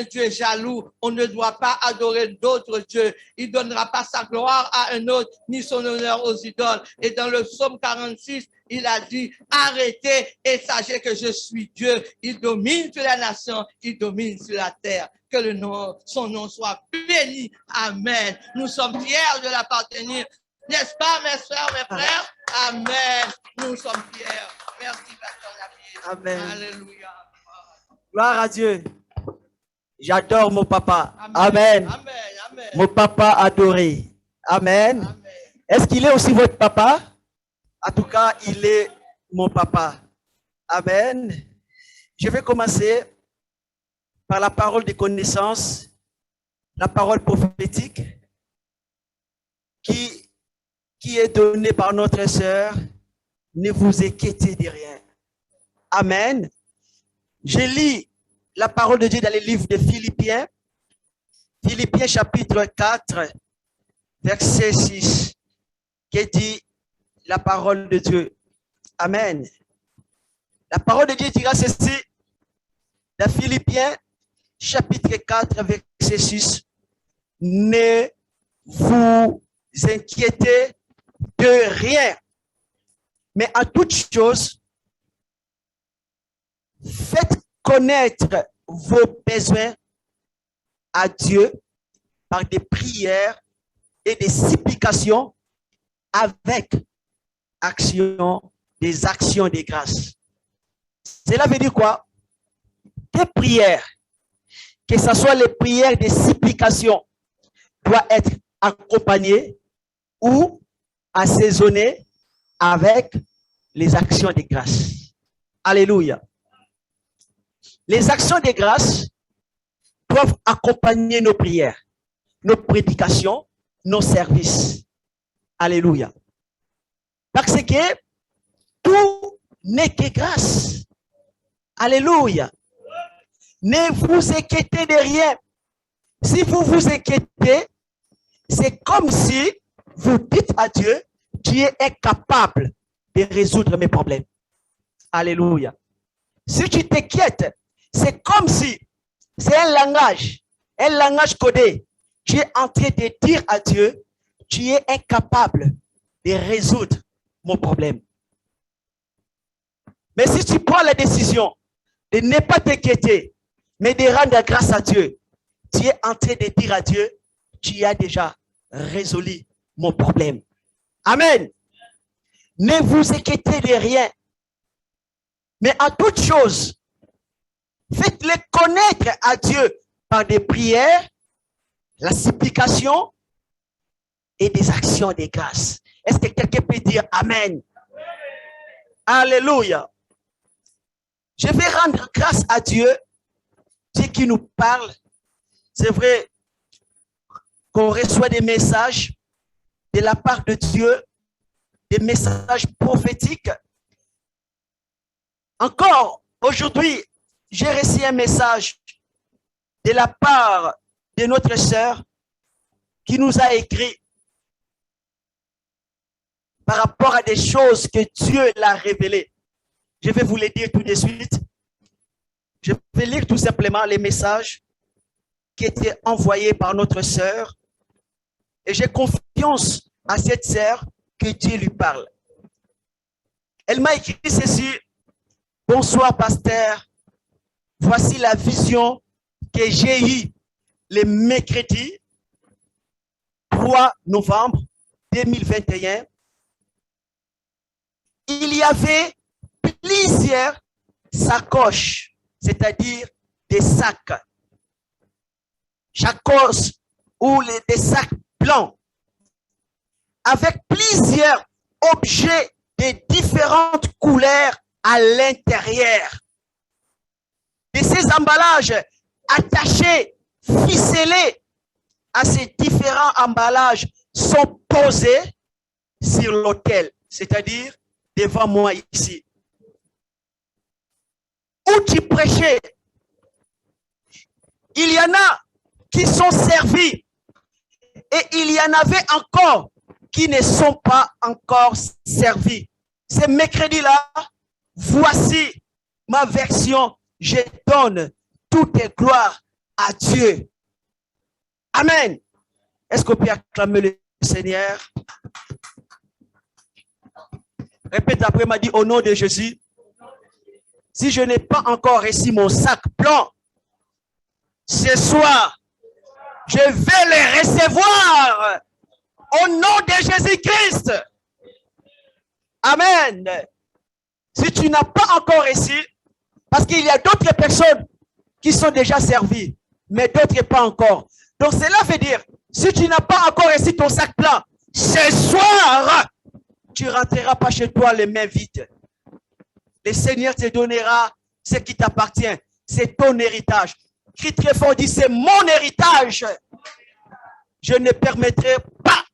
Dieu jaloux. On ne doit pas adorer d'autres dieux. Il ne donnera pas sa gloire à un autre, ni son honneur aux idoles. Et dans le psaume 46, il a dit, arrêtez et sachez que je suis Dieu. Il domine sur la nation, il domine sur la terre. Que son nom soit béni. Amen. Nous sommes fiers de l'appartenir. N'est-ce pas, mes soeurs, mes frères? Amen. Nous sommes fiers. Merci, Pasteur David. Amen. Alléluia. Gloire à Dieu. J'adore mon papa. Amen. Amen. Amen. Amen. Mon papa adoré. Amen. Amen. Est-ce qu'il est aussi votre papa? En tout cas, il est mon papa. Amen. Je vais commencer par la parole de connaissance, la parole prophétique qui est donnée par notre sœur. Ne vous inquiétez de rien. Amen. Je lis la parole de Dieu dans le livre de Philippiens. Philippiens chapitre 4, verset 6, qui dit la parole de Dieu. Amen. La parole de Dieu dira ceci, dans Philippiens chapitre 4, verset 6. Ne vous inquiétez de rien, mais en toute chose, faites connaître vos besoins à Dieu par des prières et des supplications avec des actions de grâce. Cela veut dire quoi? Tes prières, que ce soit les prières de supplication, doivent être accompagnées ou assaisonnées avec les actions de grâce. Alléluia. Les actions de grâce doivent accompagner nos prières, nos prédications, nos services. Alléluia. Parce que tout n'est que grâce. Alléluia. Ne vous inquiétez de rien. Si vous vous inquiétez, c'est comme si vous dites à Dieu, Dieu est capable de résoudre mes problèmes. Alléluia. Si tu t'inquiètes, c'est comme si c'est un langage codé. Tu es en train de dire à Dieu, tu es incapable de résoudre mon problème. Mais si tu prends la décision de ne pas t'inquiéter, mais de rendre grâce à Dieu, tu es en train de dire à Dieu, tu as déjà résolu mon problème. Amen. Ne vous inquiétez de rien, mais en toute chose, faites-les connaître à Dieu par des prières, la supplication et des actions de grâce. Est-ce que quelqu'un peut dire Amen? Alléluia. Je vais rendre grâce à Dieu, Dieu qui nous parle. C'est vrai qu'on reçoit des messages de la part de Dieu, des messages prophétiques. Encore aujourd'hui, j'ai reçu un message de la part de notre sœur qui nous a écrit par rapport à des choses que Dieu l'a révélées. Je vais vous les dire tout de suite. Je vais lire tout simplement les messages qui étaient envoyés par notre sœur. Et j'ai confiance à cette sœur que Dieu lui parle. Elle m'a écrit ceci. Bonsoir, pasteur. Voici la vision que j'ai eue le mercredi 3 novembre 2021. Il y avait plusieurs sacoches, c'est-à-dire des sacs. Sacoches ou des sacs blancs avec plusieurs objets de différentes couleurs à l'intérieur. Et ces emballages attachés, ficelés à ces différents emballages sont posés sur l'autel, c'est-à-dire devant moi ici. Où tu prêchais, il y en a qui sont servis et il y en avait encore qui ne sont pas encore servis. Ce mercredi-là, voici ma version. Je donne toute gloire à Dieu. Amen. Est-ce qu'on peut acclamer le Seigneur? Répète après, m'a dit au nom de Jésus. Si je n'ai pas encore reçu mon sac blanc, ce soir, je vais les recevoir au nom de Jésus-Christ. Amen. Si tu n'as pas encore reçu, parce qu'il y a d'autres personnes qui sont déjà servies, mais d'autres pas encore. Donc cela veut dire, si tu n'as pas encore reçu ton sac plein, ce soir, tu ne rentreras pas chez toi les mains vides. Le Seigneur te donnera ce qui t'appartient. C'est ton héritage. Crie très fort, dit, c'est mon héritage. Je ne permettrai pas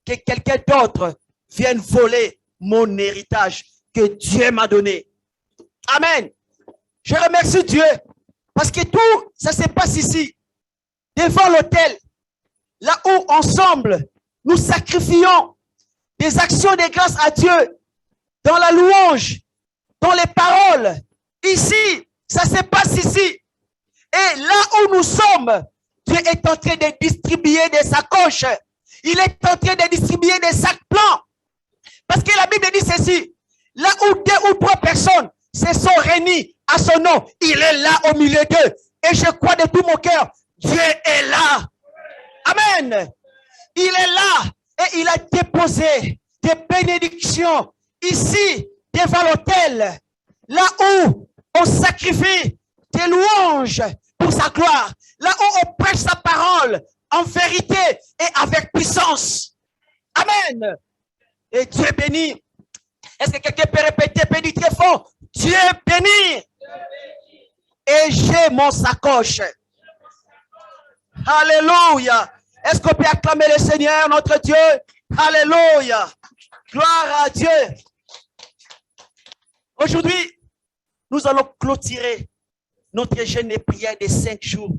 que quelqu'un d'autre vienne voler mon héritage que Dieu m'a donné. Amen. Je remercie Dieu parce que tout ça se passe ici, devant l'autel, là où ensemble nous sacrifions des actions de grâce à Dieu, dans la louange, dans les paroles. Ici, ça se passe ici. Et là où nous sommes, Dieu est en train de distribuer des sacoches. Il est en train de distribuer des sacs blancs. Parce que la Bible dit ceci, là où 2 ou 3 personnes se sont réunies à son nom, il est là au milieu d'eux. Et je crois de tout mon cœur, Dieu est là. Amen. Il est là et il a déposé des bénédictions ici, devant l'autel, là où on sacrifie des louanges pour sa gloire, là où on prêche sa parole en vérité et avec puissance. Amen. Et Dieu bénit. Est-ce que quelqu'un peut répéter, peut dire très fort, Dieu bénit. Et j'ai mon sacoche. Alléluia. Est-ce qu'on peut acclamer le Seigneur, notre Dieu? Alléluia. Gloire à Dieu. Aujourd'hui, nous allons clôturer notre jeûne de prière de 5 jours.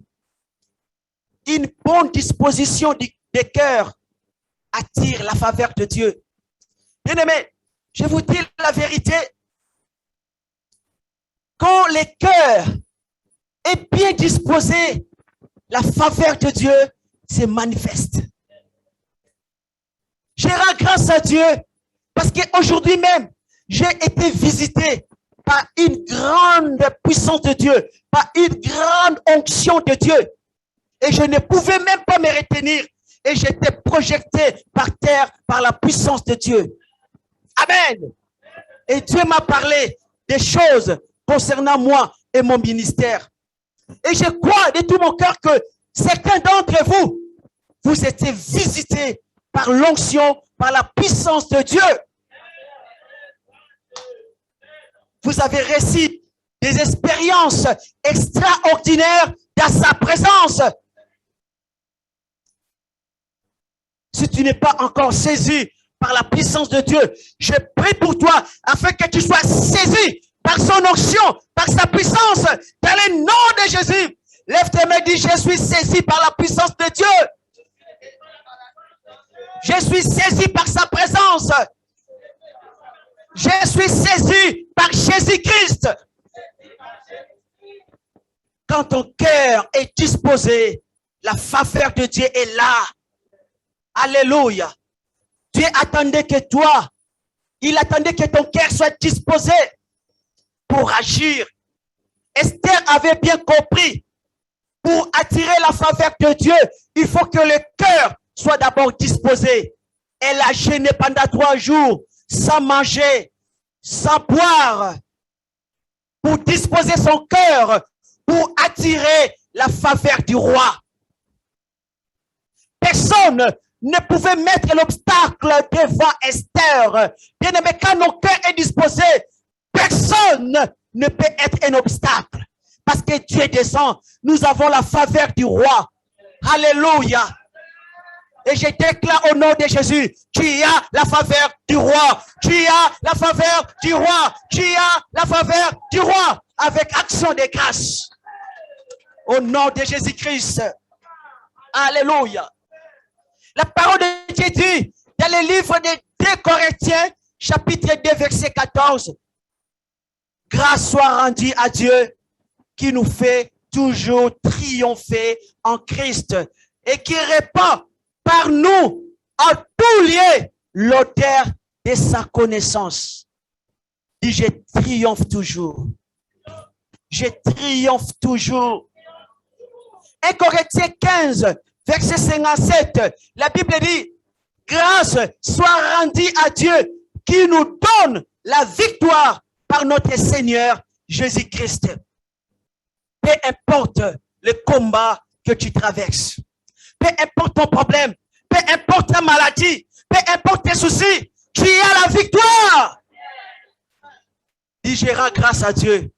Une bonne disposition des cœurs attire la faveur de Dieu. Bien-aimés, je vous dis la vérité. Quand le cœur est bien disposé, la faveur de Dieu se manifeste. Je rends grâce à Dieu parce qu'aujourd'hui même, j'ai été visité par une grande puissance de Dieu, par une grande onction de Dieu. Et je ne pouvais même pas me retenir. Et j'étais projeté par terre par la puissance de Dieu. Amen. Et Dieu m'a parlé des choses concernant moi et mon ministère. Et je crois de tout mon cœur que certains d'entre vous, vous étiez visités par l'onction, par la puissance de Dieu. Vous avez reçu des expériences extraordinaires dans sa présence. Si tu n'es pas encore saisi par la puissance de Dieu, je prie pour toi afin que tu sois saisi par son onction, par sa puissance, dans le nom de Jésus. Lève tes mains et dis, je suis saisi par la puissance de Dieu. Je suis saisi par sa présence. Je suis saisi par Jésus-Christ. Quand ton cœur est disposé, la faveur de Dieu est là. Alléluia. Dieu attendait que toi, il attendait que ton cœur soit disposé pour agir. Esther avait bien compris. Pour attirer la faveur de Dieu, il faut que le cœur soit d'abord disposé. Elle a jeûné pendant 3 jours, sans manger, sans boire, pour disposer son cœur, pour attirer la faveur du roi. Personne ne pouvait mettre l'obstacle devant Esther. Bien aimé, quand nos cœurs est disposé, personne ne peut être un obstacle. Parce que Dieu descend, nous avons la faveur du roi. Alléluia. Et je déclare au nom de Jésus, tu as la faveur du roi. Tu as la faveur du roi. Tu as la faveur du roi. Avec action de grâce. Au nom de Jésus-Christ. Alléluia. La parole de Dieu dit dans le livre de 2 Corinthiens, chapitre 2, verset 14. Grâce soit rendue à Dieu qui nous fait toujours triompher en Christ et qui répand par nous en tout lieu l'odeur de sa connaissance. Dis, je triomphe toujours. Je triomphe toujours. 1 Corinthiens 15, verset 57, la Bible dit, grâce soit rendue à Dieu qui nous donne la victoire par notre Seigneur Jésus-Christ. Peu importe le combat que tu traverses, peu importe ton problème, peu importe ta maladie, peu importe tes soucis, tu as la victoire. Dis, je rends grâce à Dieu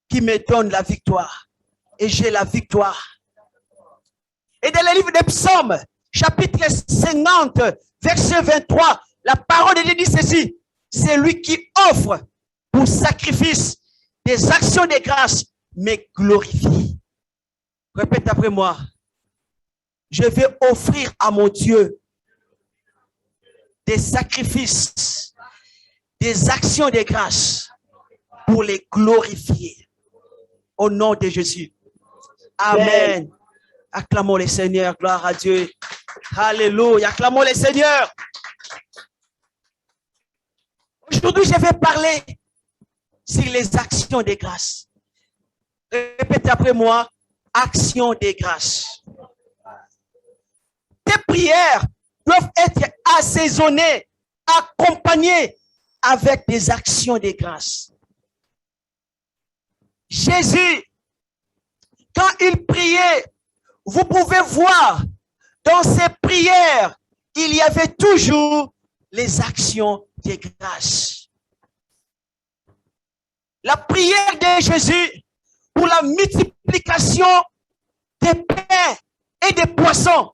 qui me donne la victoire. Et j'ai la victoire. Et dans le livre des Psaumes, chapitre 50, verset 23, la parole de Dieu dit ceci. C'est lui qui offre pour sacrifice des actions de grâce, mais glorifie. Répète après moi. Je vais offrir à mon Dieu des sacrifices, des actions de grâce pour les glorifier. Au nom de Jésus. Amen. Acclamons le Seigneur. Gloire à Dieu. Alléluia. Acclamons le Seigneur. Aujourd'hui, je vais parler sur les actions de grâce. Répétez après moi. Actions de grâce. Tes prières doivent être assaisonnées, accompagnées avec des actions de grâce. Jésus, quand il priait, vous pouvez voir dans ses prières, il y avait toujours les actions de grâce. La prière de Jésus pour la multiplication des pains et des poissons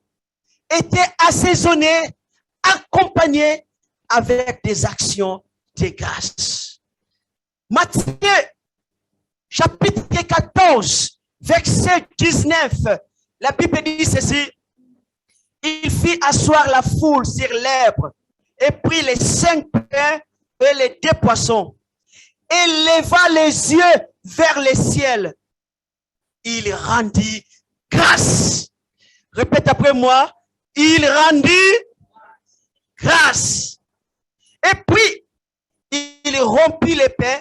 était assaisonnée, accompagnée avec des actions de grâce. Matthieu, chapitre 14, verset 19, la Bible dit ceci. Il fit asseoir la foule sur l'herbe et prit les 5 pains et les 2 poissons et leva les yeux vers le ciel. Il rendit grâce. Répète après moi. Il rendit grâce. Et puis, il rompit les pains.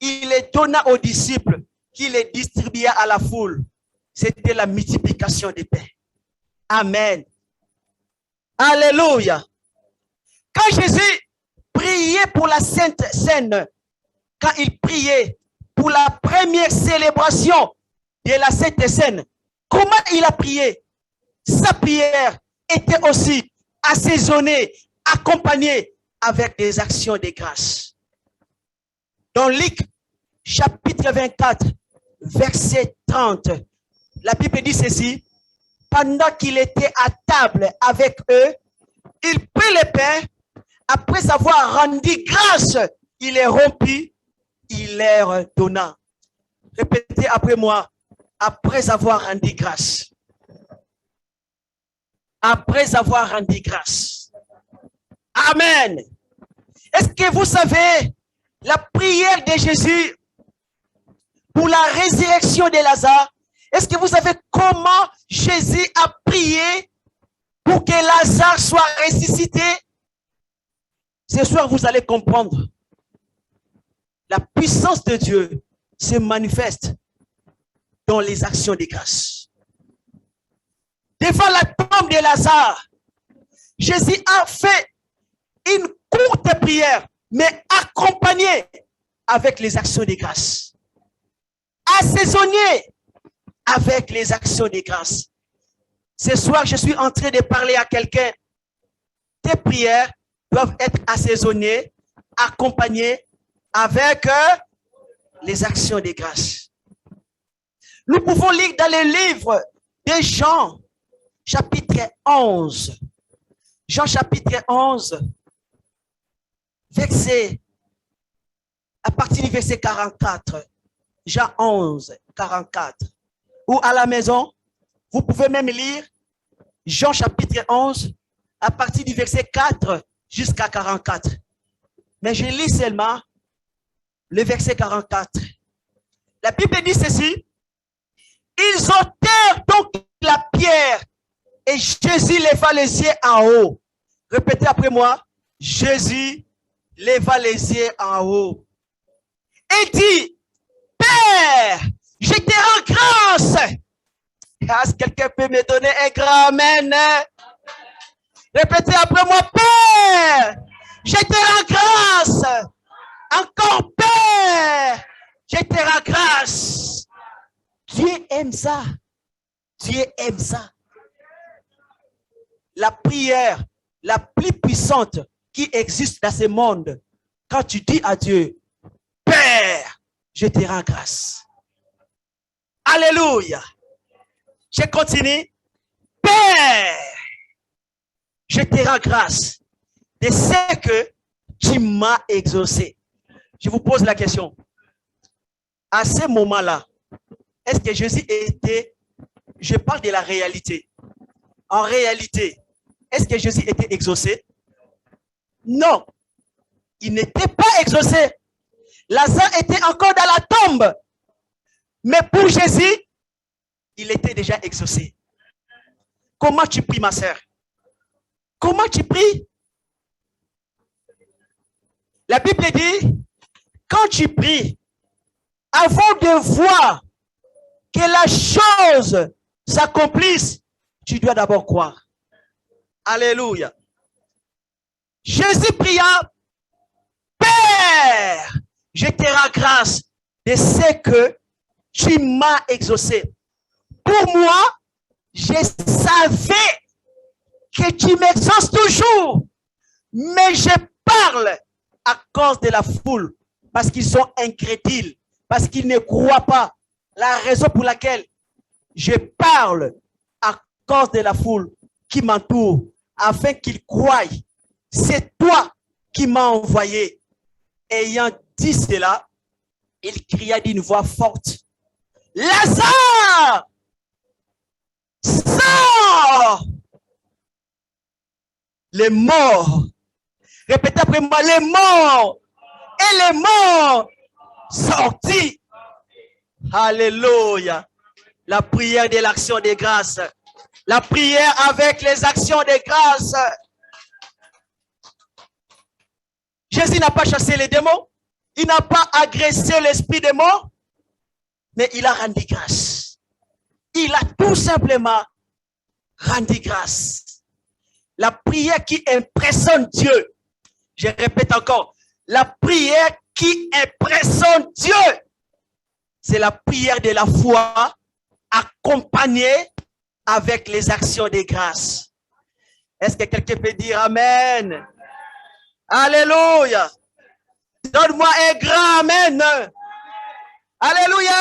Il les donna aux disciples qui les distribua à la foule. C'était la multiplication des pains. Amen. Alléluia. Quand Jésus priait pour la Sainte Seine, quand il priait pour la première célébration de la Sainte Seine, comment il a prié? Sa prière était aussi assaisonnée, accompagnée avec des actions de grâce. Dans Luc, chapitre 24, verset 30, la Bible dit ceci. Pendant qu'il était à table avec eux, il prit le pain. Après avoir rendu grâce, il les rompit, il leur donna. Répétez après moi. Après avoir rendu grâce. Après avoir rendu grâce. Amen. Est-ce que vous savez la prière de Jésus pour la résurrection de Lazare? Est-ce que vous savez comment Jésus a prié pour que Lazare soit ressuscité? Ce soir, vous allez comprendre. La puissance de Dieu se manifeste dans les actions de grâce. Devant la tombe de Lazare, Jésus a fait une courte prière, mais accompagnée avec les actions de grâce. Assaisonnée avec les actions de grâce. Ce soir, je suis en train de parler à quelqu'un. Tes prières doivent être assaisonnées, accompagnées avec les actions de grâce. Nous pouvons lire dans le livre de Jean, chapitre 11. Jean, chapitre 11, à partir du verset 44. Jean 11, 44. Ou à la maison, vous pouvez même lire Jean chapitre 11, à partir du verset 4 jusqu'à 44. Mais je lis seulement le verset 44. La Bible dit ceci. Ils ôtèrent donc la pierre et Jésus leva les yeux en haut. Répétez après moi. Jésus leva les yeux en haut et dit, Père, je te rends grâce. Est-ce que quelqu'un peut me donner un grand amen? Répétez après moi, Père, je te rends grâce. Encore, Père, je te rends grâce. Dieu aime ça. Dieu aime ça. La prière la plus puissante qui existe dans ce monde, quand tu dis à Dieu, Père, je te rends grâce. Alléluia. Je continue. Père, je te rends grâce de ce que tu m'as exaucé. Je vous pose la question. À ce moment-là, est-ce que Jésus était, je parle de la réalité. En réalité, est-ce que Jésus était exaucé? Non. Il n'était pas exaucé. Lazare était encore dans la tombe. Mais pour Jésus, il était déjà exaucé. Comment tu pries, ma sœur? Comment tu pries? La Bible dit, quand tu pries, avant de voir que la chose s'accomplisse, tu dois d'abord croire. Alléluia. Jésus pria, Père, je te rends grâce de ce que tu m'as exaucé. Pour moi, je savais que tu m'exauces toujours, mais je parle à cause de la foule, parce qu'ils sont incrédules, parce qu'ils ne croient pas. La raison pour laquelle je parle à cause de la foule qui m'entoure, afin qu'ils croient. C'est toi qui m'as envoyé. Ayant dit cela, il cria d'une voix forte, Lazare, sors! Les morts, répétez après moi, les morts, et les morts sortis. Alléluia. La prière de l'action de grâce. La prière avec les actions de grâce. Jésus n'a pas chassé les démons. Il n'a pas agressé l'esprit des morts. Mais il a rendu grâce. Il a tout simplement rendu grâce. La prière qui impressionne Dieu. Je répète encore. La prière qui impressionne Dieu. C'est la prière de la foi accompagnée avec les actions de grâce. Est-ce que quelqu'un peut dire Amen? Alléluia. Donne-moi un grand Amen. Alléluia.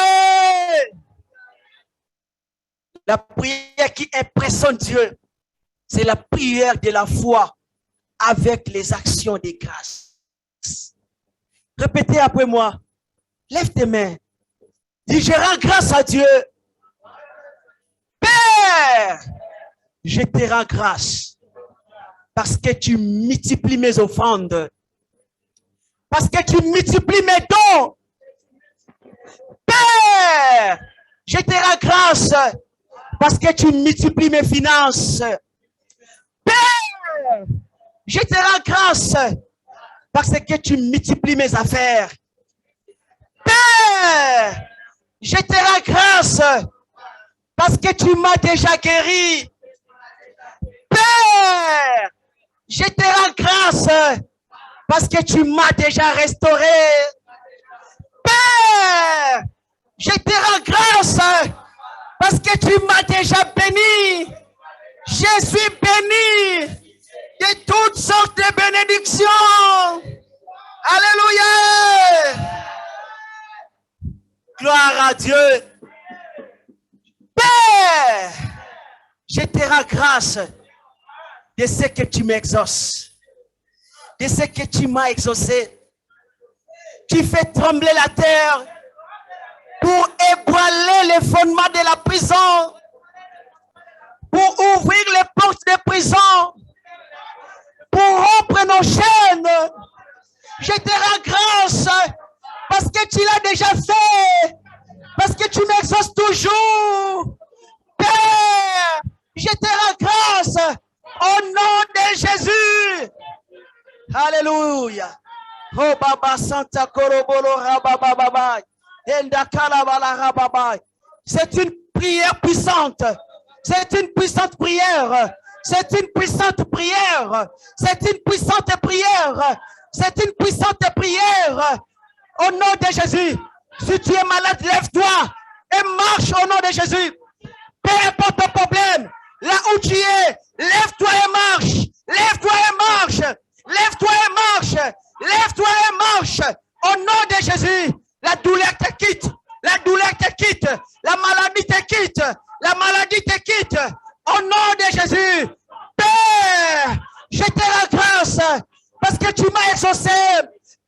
La prière qui impressionne Dieu, c'est la prière de la foi avec les actions de grâce. Répétez après moi. Lève tes mains. Dis, je rends grâce à Dieu. Père, je te rends grâce parce que tu multiplies mes offrandes. Parce que tu multiplies mes dons. Père, je te rends grâce parce que tu multiplies mes finances. Père, je te rends grâce parce que tu multiplies mes affaires. Père, je te rends grâce parce que tu m'as déjà guéri. Père, je te rends grâce parce que tu m'as déjà restauré. Père, je te rends grâce parce que tu m'as déjà béni. Je suis béni de toutes sortes de bénédictions. Alléluia. Gloire à Dieu. Père, je te rends grâce de ce que tu m'exauces, de ce que tu m'as exaucé. Tu fais trembler la terre pour ébranler les fondements de la prison, pour ouvrir les portes des prisons, pour rompre nos chaînes. Je te rends grâce parce que tu l'as déjà fait, parce que tu m'exauces toujours. Je te rends grâce au nom de Jésus. Alléluia. Oh Baba Santa Korobolo Rabababa. C'est une prière puissante. C'est une puissante prière. C'est une puissante prière. C'est une puissante prière. C'est une puissante prière. Au nom de Jésus. Si tu es malade, lève-toi et marche au nom de Jésus. Peu importe ton problème, là où tu es, lève-toi et marche. Lève-toi et marche. Lève-toi et marche. Lève-toi et marche. Au nom de Jésus, la douleur te quitte. La douleur te quitte. La maladie te quitte. La maladie te quitte. Au nom de Jésus. Père, je te rends grâce parce que tu m'as exaucé.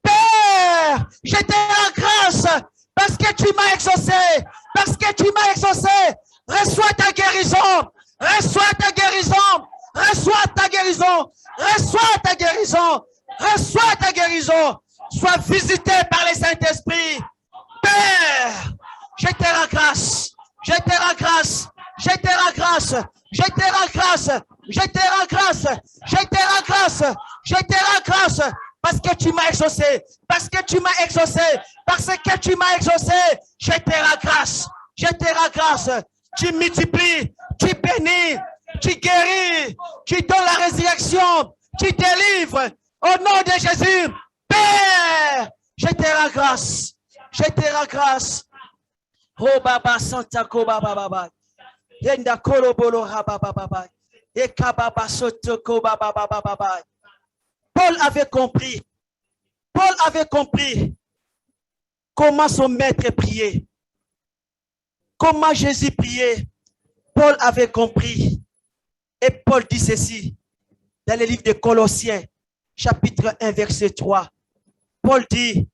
Père, je te rends grâce parce que tu m'as exaucé. Parce que tu m'as exaucé. Reçois ta guérison. Reçois ta guérison. Reçois ta guérison. Reçois ta guérison. Reçois ta guérison. Sois visité par les Saint-Esprit. Père, je te rends grâce. Je te rends grâce. Je te rends grâce. Je te rends grâce. Je te rends grâce. Je te rends grâce. Je te rends grâce. Parce que tu m'as exaucé. Parce que tu m'as exaucé. Parce que tu m'as exaucé. Je te rends grâce. Je te rends grâce. Tu multiplies. Tu bénis. Tu guéris. Tu donnes la résurrection. Tu délivres. Au nom de Jésus. Père, je te rends grâce. Je te rends grâce. Oh Baba Santa Koba Baba. Yenda Kolobolo Rababa. Ekababa Soto Koba Baba. Paul avait compris. Paul avait compris comment son maître priait. Comment Jésus priait. Paul avait compris. Et Paul dit ceci dans le livre de Colossiens, chapitre 1, verset 3. Paul dit,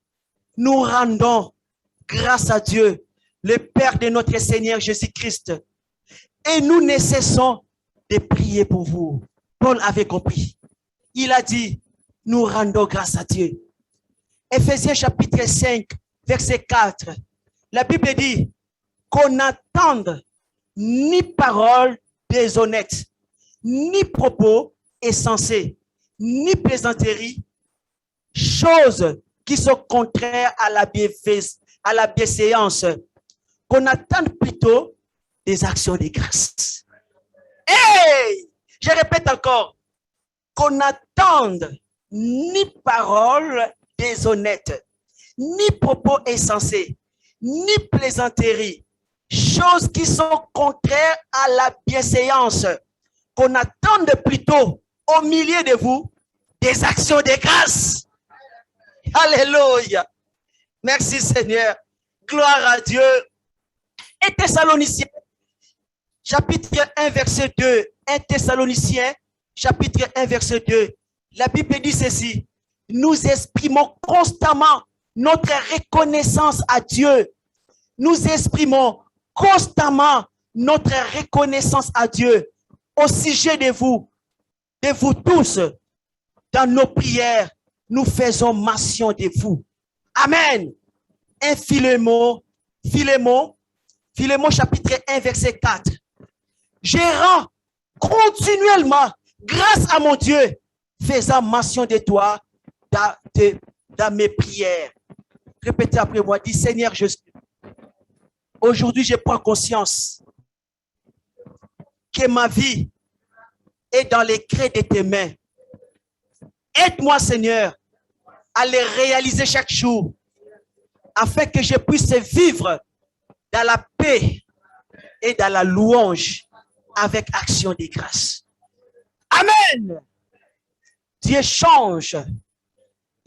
nous rendons grâce à Dieu, le Père de notre Seigneur Jésus-Christ. Et nous ne cessons de prier pour vous. Paul avait compris. Il a dit, nous rendons grâce à Dieu. Éphésiens chapitre 5, verset 4. La Bible dit qu'on n'entende ni parole déshonnête, ni propos insensés, ni plaisanterie, choses qui sont contraires à la bienséance, qu'on attende plutôt des actions de grâce. Hey! Je répète encore, qu'on n'attende ni paroles déshonnêtes, ni propos insensés, ni plaisanteries, choses qui sont contraires à la bienséance, qu'on attende plutôt au milieu de vous des actions de grâce. Alléluia. Merci Seigneur. Gloire à Dieu. Et Thessaloniciens, chapitre 1, verset 2. 1 Thessaloniciens, chapitre 1, verset 2. La Bible dit ceci. Nous exprimons constamment notre reconnaissance à Dieu. Nous exprimons constamment notre reconnaissance à Dieu au sujet de vous tous. Dans nos prières, nous faisons mention de vous. Amen. Un Philémon, chapitre 1, verset 4. Je rends continuellement grâce à mon Dieu, faisant mention de toi dans mes prières. Répétez après moi, dis Seigneur Jésus, aujourd'hui je prends conscience que ma vie est dans les creux de tes mains. Aide-moi Seigneur à les réaliser chaque jour afin que je puisse vivre dans la paix et dans la louange avec action de grâce. Amen. Dieu change.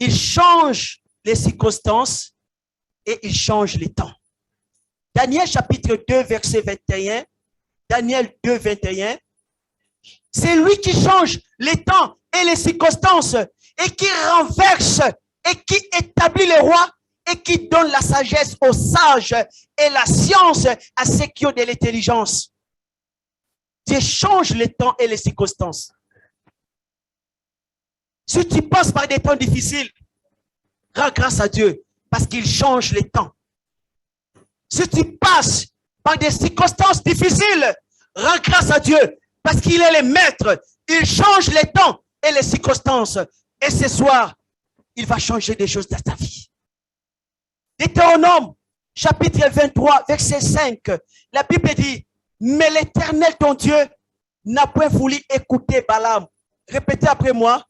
Il change les circonstances et il change les temps. Daniel chapitre 2 verset 21. Daniel 2 21. C'est lui qui change les temps et les circonstances et qui renverse et qui établit les rois et qui donne la sagesse aux sages et la science à ceux qui ont de l'intelligence. Dieu change les temps et les circonstances. Si tu passes par des temps difficiles, rends grâce à Dieu parce qu'il change les temps. Si tu passes par des circonstances difficiles, rends grâce à Dieu Parce qu'il est le maître. Il change les temps et les circonstances. Et ce soir, il va changer des choses dans ta vie. Deutéronome, chapitre 23, verset 5. La Bible dit, mais l'Éternel, ton Dieu, n'a point voulu écouter Balaam. Répétez après moi.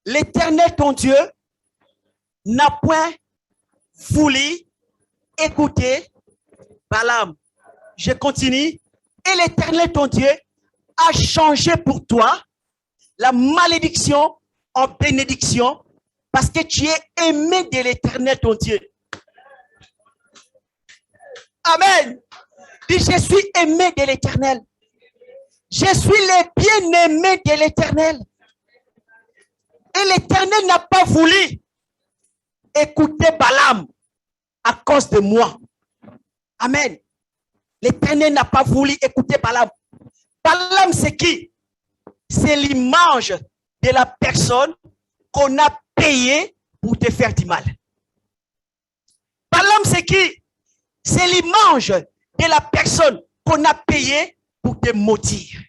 L'Éternel, ton Dieu, n'a point voulu écouter Balaam. Je continue. Et l'Éternel, ton Dieu, a changé pour toi la malédiction en bénédiction parce que tu es aimé de l'Éternel, ton Dieu. Amen. Dis, je suis aimé de l'Éternel. Je suis le bien-aimé de l'Éternel. Et l'Éternel n'a pas voulu écouter Balaam à cause de moi. Amen. L'Éternel n'a pas voulu écouter Balaam. Balaam, c'est qui? C'est l'image de la personne qu'on a payée pour te faire du mal. Balaam, c'est qui? C'est l'image de la personne qu'on a payée pour te maudire.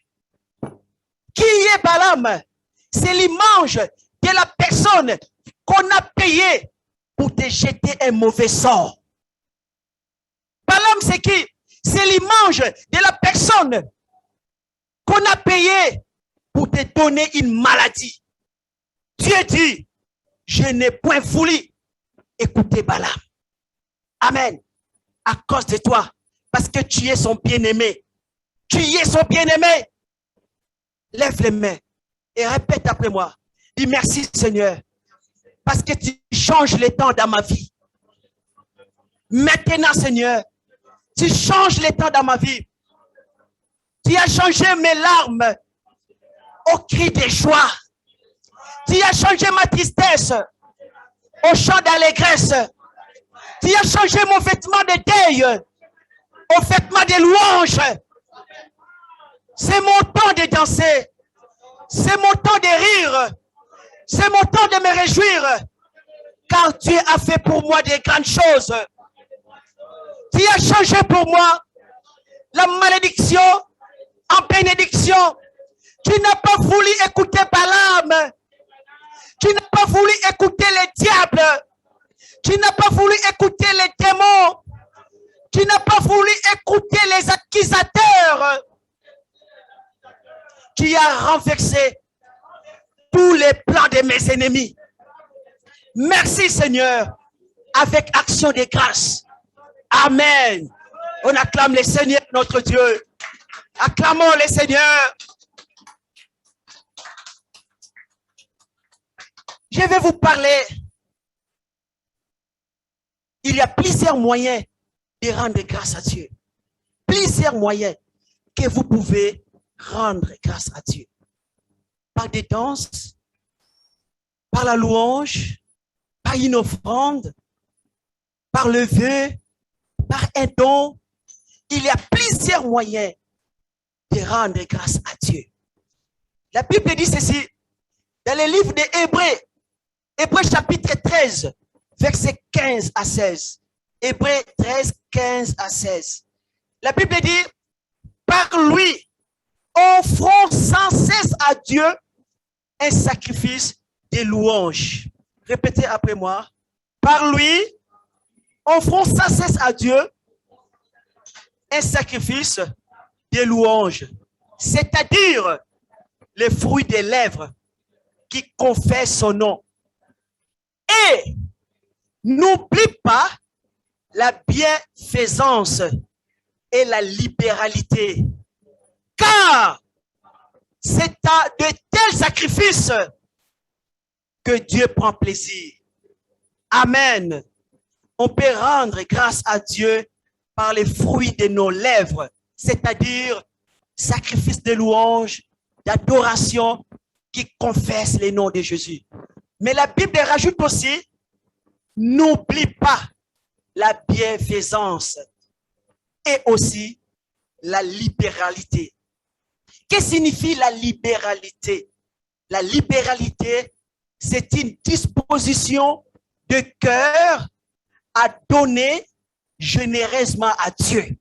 Qui est Balaam? C'est l'image de la personne qu'on a payée pour te jeter un mauvais sort. Balaam, c'est qui? C'est l'image de la personne qu'on a payée pour te donner une maladie. Dieu dit, je n'ai point voulu écouter Balaam. Amen. À cause de toi, parce que tu es son bien-aimé. Tu es son bien-aimé. Lève les mains et répète après moi. Dis merci Seigneur, parce que tu changes les temps dans ma vie. Maintenant Seigneur, tu changes les temps dans ma vie. Tu as changé mes larmes au cri de joie. Tu as changé ma tristesse au chant d'allégresse. Tu as changé mon vêtement de deuil au vêtement de louange. C'est mon temps de danser. C'est mon temps de rire. C'est mon temps de me réjouir. Car Dieu a fait pour moi des grandes choses. Tu as changé pour moi la malédiction en bénédiction. Tu n'as pas voulu écouter Balaam. Tu n'as pas voulu écouter les diables. Tu n'as pas voulu écouter les démons. Tu n'as pas voulu écouter les accusateurs. Tu as renversé tous les plans de mes ennemis. Merci Seigneur, avec action de grâce. Amen. On acclame le Seigneur notre Dieu. Acclamons le Seigneur. Je vais vous parler. Il y a plusieurs moyens de rendre grâce à Dieu. Plusieurs moyens que vous pouvez rendre grâce à Dieu. Par des danses, par la louange, par une offrande, par le vœu, par un don. Il y a plusieurs moyens de rendre grâce à Dieu. La Bible dit ceci dans le livre des Hébreux, Hébreux chapitre 13, versets 15 à 16. Hébreux 13, 15 à 16. La Bible dit, par lui, offrons sans cesse à Dieu un sacrifice de louange. Répétez après moi. Par lui, offrons sans cesse à Dieu un sacrifice de louange, c'est-à-dire les fruits des lèvres qui confessent son nom. Et n'oublie pas la bienfaisance et la libéralité, car c'est à de tels sacrifices que Dieu prend plaisir. Amen. On peut rendre grâce à Dieu par les fruits de nos lèvres, c'est-à-dire sacrifice de louange, d'adoration qui confesse les noms de Jésus. Mais la Bible rajoute aussi, n'oublie pas la bienfaisance et aussi la libéralité. Que signifie la libéralité? La libéralité, c'est une disposition de cœur à donner généreusement à Dieu.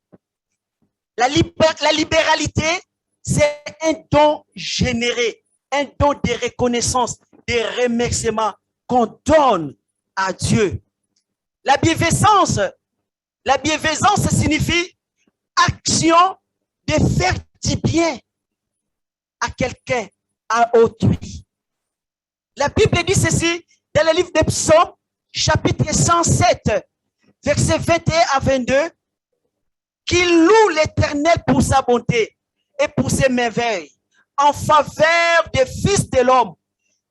La libéralité, c'est un don généré, un don de reconnaissance, de remerciement qu'on donne à Dieu. La bienfaisance signifie action de faire du bien à quelqu'un, à autrui. La Bible dit ceci dans le livre des Psaumes, chapitre 107, versets 21 à 22, qu'il loue l'Éternel pour sa bonté et pour ses merveilles en faveur des fils de l'homme,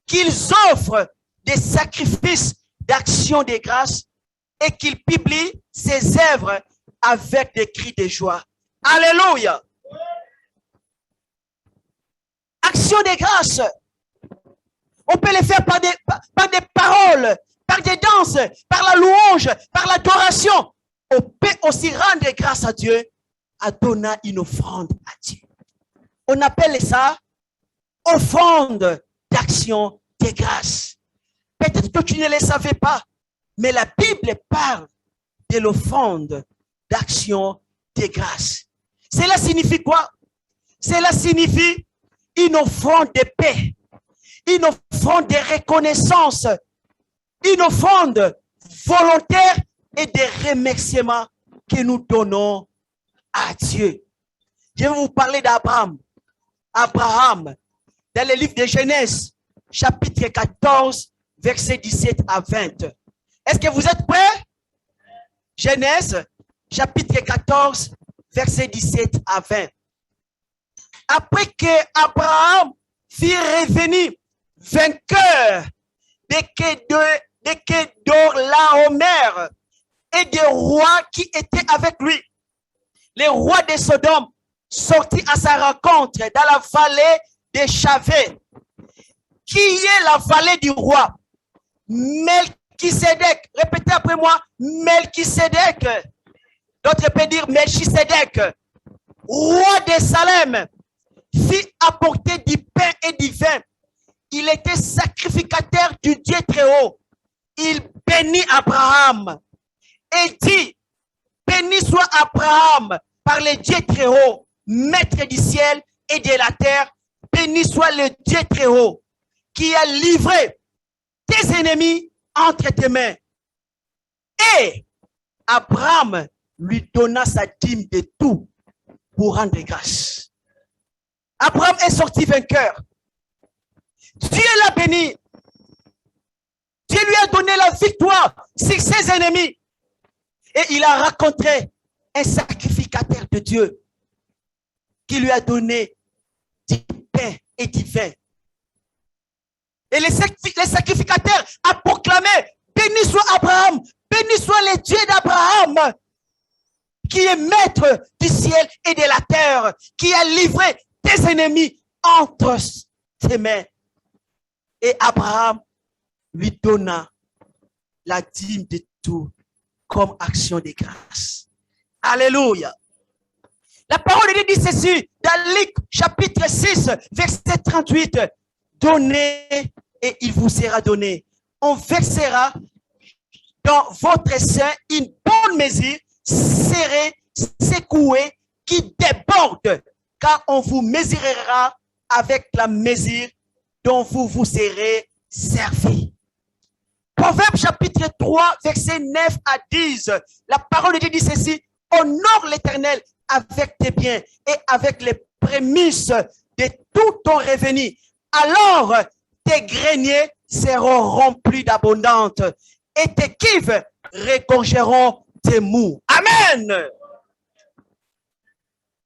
qu'ils offrent des sacrifices d'action de grâce et qu'ils publient ses œuvres avec des cris de joie. Alléluia! Action de grâce. On peut les faire par des paroles, par des danses, par la louange, par l'adoration. On peut aussi rendre grâce à Dieu en donnant une offrande à Dieu. On appelle ça offrande d'action de grâce. Peut-être que tu ne le savais pas, mais la Bible parle de l'offrande d'action de grâce. Cela signifie quoi? Cela signifie une offrande de paix, une offrande de reconnaissance, une offrande volontaire et de remerciements que nous donnons à Dieu. Je vais vous parler d'Abraham. Abraham, dans le livre de Genèse, chapitre 14, versets 17 à 20. Est-ce que vous êtes prêts? Genèse, chapitre 14, versets 17 à 20. Après que Abraham fut revenu vainqueur de Kedorlaomer et des rois qui étaient avec lui, les rois de Sodome sortit à sa rencontre dans la vallée de Chavé, qui est la vallée du roi Melchisedec. Répétez après moi, Melchisedec. D'autres peuvent dire Melchisedec, roi de Salem, fit apporter du pain et du vin. Il était sacrificateur du Dieu très haut. Il bénit Abraham et dit, béni soit Abraham par le Dieu très haut, maître du ciel et de la terre. Béni soit le Dieu très haut qui a livré tes ennemis entre tes mains. Et Abraham lui donna sa dîme de tout pour rendre grâce. Abraham est sorti vainqueur. Dieu l'a béni. Dieu lui a donné la victoire sur ses ennemis. Et il a rencontré un sacrificateur de Dieu qui lui a donné du pain et du vin. Et le sacrificateur a proclamé, béni soit Abraham, béni soit le Dieu d'Abraham, qui est maître du ciel et de la terre, qui a livré tes ennemis entre tes mains. Et Abraham lui donna la dîme de tout comme action de grâce. Alléluia. La parole de Dieu dit ceci dans Luc chapitre 6, verset 38. Donnez et il vous sera donné. On versera dans votre sein une bonne mesure, serrée, secouée, qui déborde, car on vous mesurera avec la mesure dont vous vous serez servi. Proverbe chapitre 3, verset 9 à 10. La parole de Dieu dit ceci. Honore l'Éternel avec tes biens et avec les prémices de tout ton revenu. Alors, tes greniers seront remplis d'abondance et tes cuves regorgeront tes mous. Amen.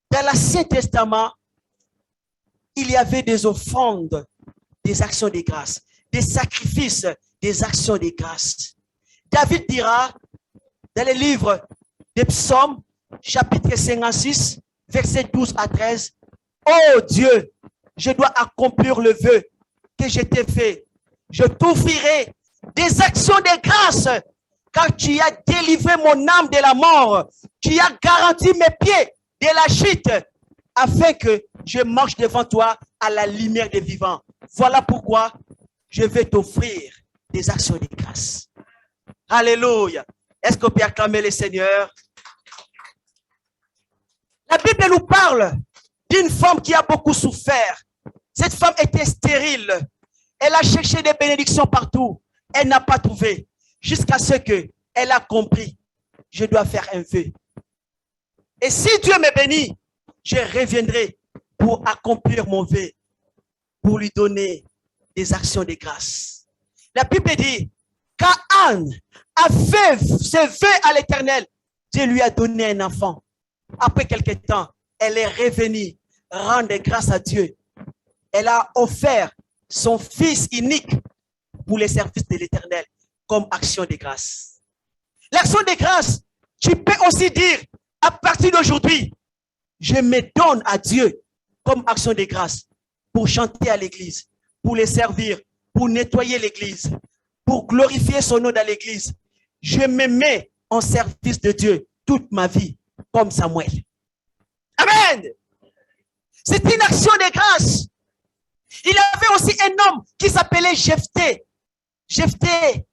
Dans l'Ancien Testament, il y avait des offrandes, des actions de grâce, des sacrifices, des actions de grâce. David dira dans le livre des Psaumes, chapitre 56, versets 12 à 13, « Oh Dieu, je dois accomplir le vœu que je t'ai fait. Je t'offrirai des actions de grâce, car tu as délivré mon âme de la mort. Tu as garanti mes pieds de la chute, afin que je marche devant toi à la lumière des vivants. Voilà pourquoi je vais t'offrir des actions de grâce. » Alléluia. Est-ce qu'on peut acclamer le Seigneur? La Bible nous parle d'une femme qui a beaucoup souffert. Cette femme était stérile. Elle a cherché des bénédictions partout. Elle n'a pas trouvé. Jusqu'à ce qu'elle a compris. Je dois faire un vœu. Et si Dieu me bénit, je reviendrai pour accomplir mon vœu, pour lui donner des actions de grâce. La Bible dit, quand Anne a fait ses vœux à l'Éternel, Dieu lui a donné un enfant. Après quelque temps, elle est revenue rendre grâce à Dieu. Elle a offert son fils unique pour les services de l'Éternel comme action de grâce. L'action de grâce, tu peux aussi dire, à partir d'aujourd'hui, je me donne à Dieu comme action de grâce pour chanter à l'église, pour les servir, pour nettoyer l'église, pour glorifier son nom dans l'église. Je me mets en service de Dieu toute ma vie, comme Samuel. Amen. C'est une action de grâce. Il y avait aussi un homme qui s'appelait Jephthé. Jephthé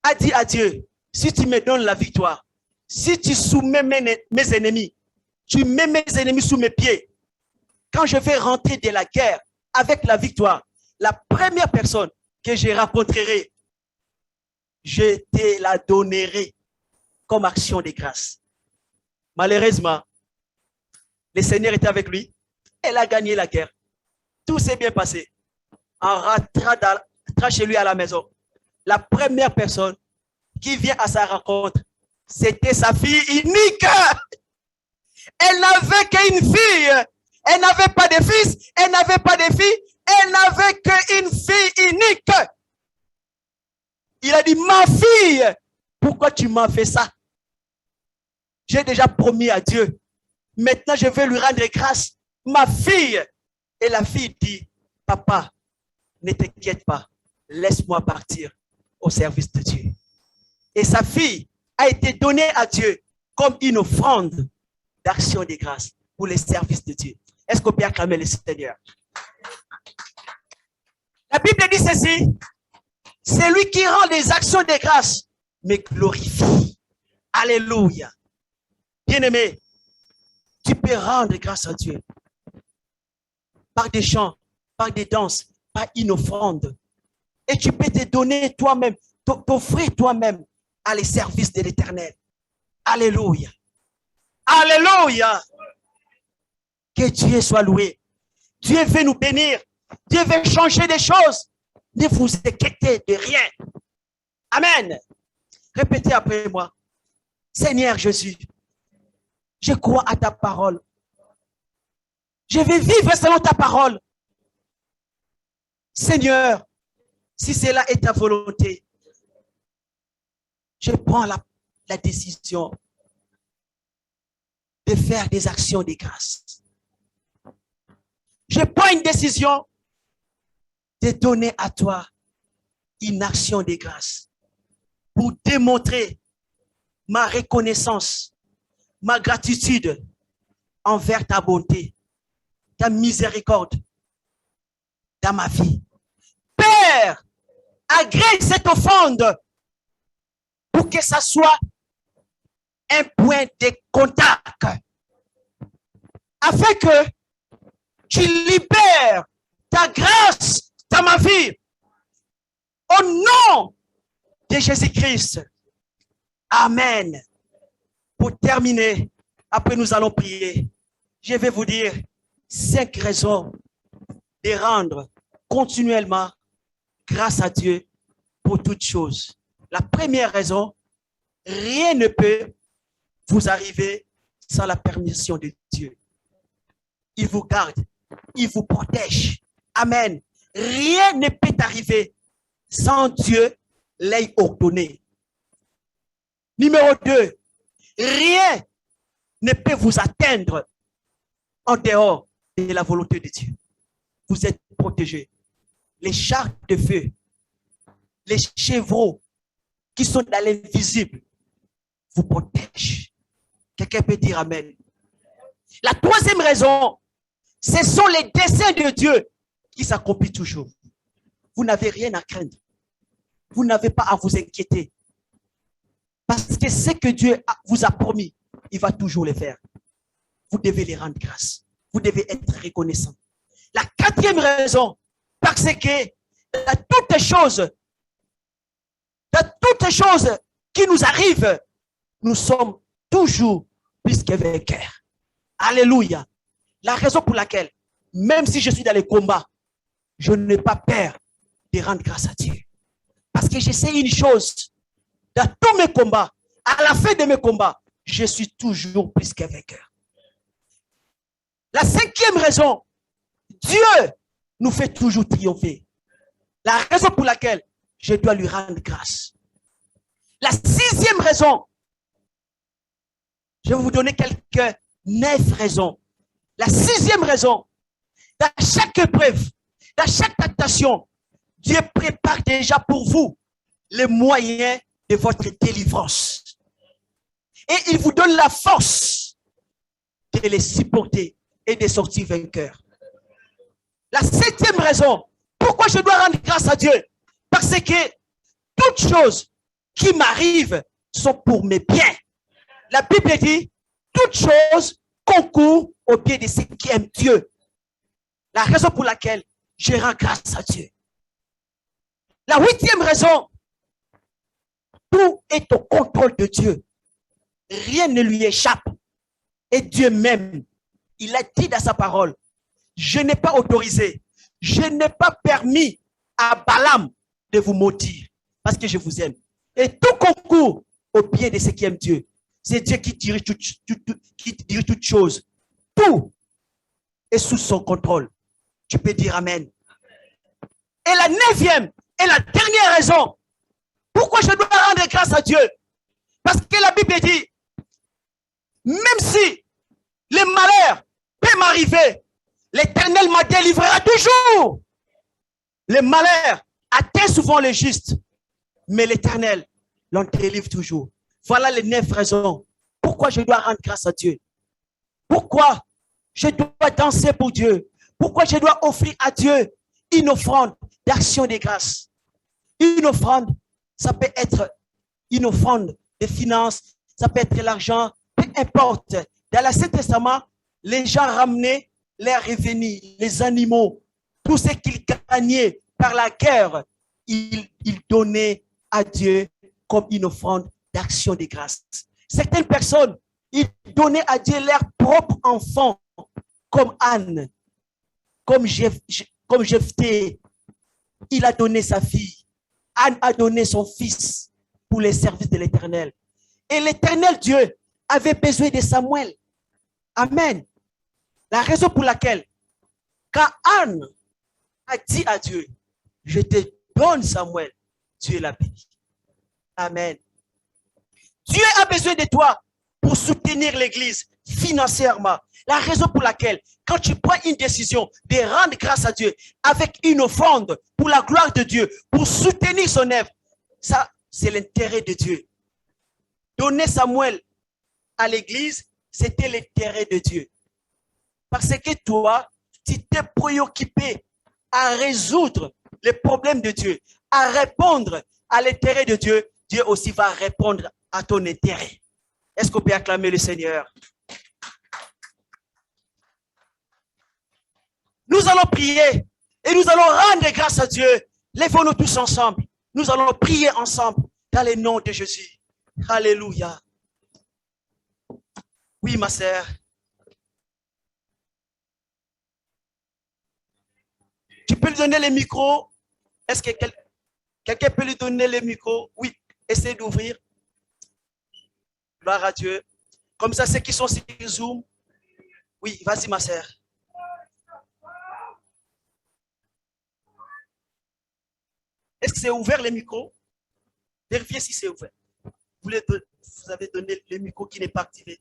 a dit à Dieu, si tu me donnes la victoire, si tu soumets mes ennemis, tu mets mes ennemis sous mes pieds, quand je vais rentrer de la guerre avec la victoire, la première personne que je rencontrerai, je te la donnerai comme action de grâce. Malheureusement, le Seigneur était avec lui. Elle a gagné la guerre. Tout s'est bien passé. En rentrant chez lui à la maison, la première personne qui vient à sa rencontre, c'était sa fille unique. Elle n'avait qu'une fille. Elle n'avait pas de fils. Elle n'avait pas de fille. Elle n'avait qu'une fille unique. Il a dit, ma fille, pourquoi tu m'as fait ça? J'ai déjà promis à Dieu. Maintenant, je vais lui rendre grâce. Ma fille. Et la fille dit, papa, ne t'inquiète pas. Laisse-moi partir au service de Dieu. Et sa fille a été donnée à Dieu comme une offrande d'action de grâce pour les services de Dieu. Est-ce qu'on peut acclamer le Seigneur? La Bible dit ceci, c'est lui qui rend les actions de grâce, mais glorifie. Alléluia. Bien-aimé, tu peux rendre grâce à Dieu par des chants, par des danses, par une offrande. Et tu peux te donner toi-même, t'offrir toi-même à les services de l'Éternel. Alléluia. Alléluia. Que Dieu soit loué. Dieu veut nous bénir. Dieu veut changer des choses. Ne vous inquiétez de rien. Amen. Répétez après moi. Seigneur Jésus, je crois à ta parole. Je vais vivre selon ta parole. Seigneur, si cela est ta volonté, je prends la décision de faire des actions de grâce. Je prends une décision de donner à toi une action de grâce pour démontrer ma reconnaissance, ma gratitude envers ta bonté, ta miséricorde dans ma vie. Père, agrée cette offrande pour que ça soit un point de contact afin que tu libères ta grâce dans ma vie au nom de Jésus-Christ. Amen. Pour terminer, après nous allons prier. Je vais vous dire 5 raisons de rendre continuellement grâce à Dieu pour toutes choses. La première raison, rien ne peut vous arriver sans la permission de Dieu. Il vous garde, il vous protège. Amen. Rien ne peut arriver sans Dieu l'ait ordonné. Numéro 2, rien ne peut vous atteindre en dehors de la volonté de Dieu. Vous êtes protégés. Les chars de feu, les chevreaux qui sont dans l'invisible vous protègent. Quelqu'un peut dire amen. La troisième raison, ce sont les desseins de Dieu qui s'accomplissent toujours. Vous n'avez rien à craindre. Vous n'avez pas à vous inquiéter. Parce que ce que Dieu vous a promis, il va toujours le faire. Vous devez les rendre grâce. vous devez être reconnaissant. La quatrième raison, parce que dans toutes les choses qui nous arrivent, nous sommes toujours plus que vainqueurs. Alléluia. La raison pour laquelle, même si je suis dans les combats, je n'ai pas peur de rendre grâce à Dieu. Parce que je sais une chose, dans tous mes combats, à la fin de mes combats, je suis toujours plus que vainqueur. La cinquième raison, Dieu nous fait toujours triompher. La raison pour laquelle je dois lui rendre grâce. La sixième raison, je vais vous donner quelques 9 raisons. La sixième raison, dans chaque épreuve, dans chaque tentation, Dieu prépare déjà pour vous les moyens de votre délivrance. Et il vous donne la force de les supporter et de sortir vainqueurs. La septième raison, pourquoi je dois rendre grâce à Dieu? Parce que toutes choses qui m'arrivent sont pour mes biens. La Bible dit, toutes choses concourent au bien de ceux qui aiment Dieu. La raison pour laquelle je rends grâce à Dieu. La huitième raison, tout est au contrôle de Dieu. Rien ne lui échappe. Et Dieu même, il a dit dans sa parole, je n'ai pas autorisé, je n'ai pas permis à Balaam de vous maudire parce que je vous aime. Et tout concourt au bien de ceux qui aiment Dieu. C'est Dieu qui dirige toutes choses. Tout est sous son contrôle. Tu peux dire Amen. Et la neuvième et la dernière raison, pourquoi je dois rendre grâce à Dieu? Parce que la Bible dit, même si les malheurs peuvent m'arriver, l'Éternel m'a délivrera toujours. Les malheurs atteignent souvent les justes, mais l'Éternel l'en délivre toujours. Voilà les 9 raisons. Pourquoi je dois rendre grâce à Dieu? Pourquoi je dois danser pour Dieu? Pourquoi je dois offrir à Dieu une offrande d'action de grâce? Une offrande, ça peut être une offrande de finances, ça peut être l'argent, peu importe. Dans l'Ancien Testament, les gens ramenaient leurs revenus, les animaux, tout ce qu'ils gagnaient par la guerre, ils donnaient à Dieu comme une offrande d'action de grâce. Certaines personnes, ils donnaient à Dieu leurs propres enfants, comme Anne, comme Jephthé. Il a donné sa fille. Anne a donné son fils pour les services de l'Éternel. Et l'Éternel Dieu avait besoin de Samuel. Amen. La raison pour laquelle, quand Anne a dit à Dieu, je te donne Samuel, Dieu l'a béni. Amen. Dieu a besoin de toi pour soutenir l'Église financièrement. La raison pour laquelle, quand tu prends une décision de rendre grâce à Dieu avec une offrande pour la gloire de Dieu, pour soutenir son œuvre, ça, c'est l'intérêt de Dieu. Donner Samuel à l'Église, c'était l'intérêt de Dieu. Parce que toi, tu t'es préoccupé à résoudre les problèmes de Dieu, à répondre à l'intérêt de Dieu, Dieu aussi va répondre à ton intérêt. Est-ce qu'on peut acclamer le Seigneur? Nous allons prier et nous allons rendre grâce à Dieu. Lèvons-nous tous ensemble. Nous allons prier ensemble dans le nom de Jésus. Alléluia. Oui, ma sœur. Tu peux lui donner le micro? Est-ce que quelqu'un peut lui donner le micro? Oui, essaye d'ouvrir. Gloire à Dieu. Comme ça, ceux qui sont sur Zoom. Oui, vas-y, ma sœur. Est-ce que c'est ouvert le micro? Vérifiez si c'est ouvert. Vous avez donné le micro qui n'est pas activé.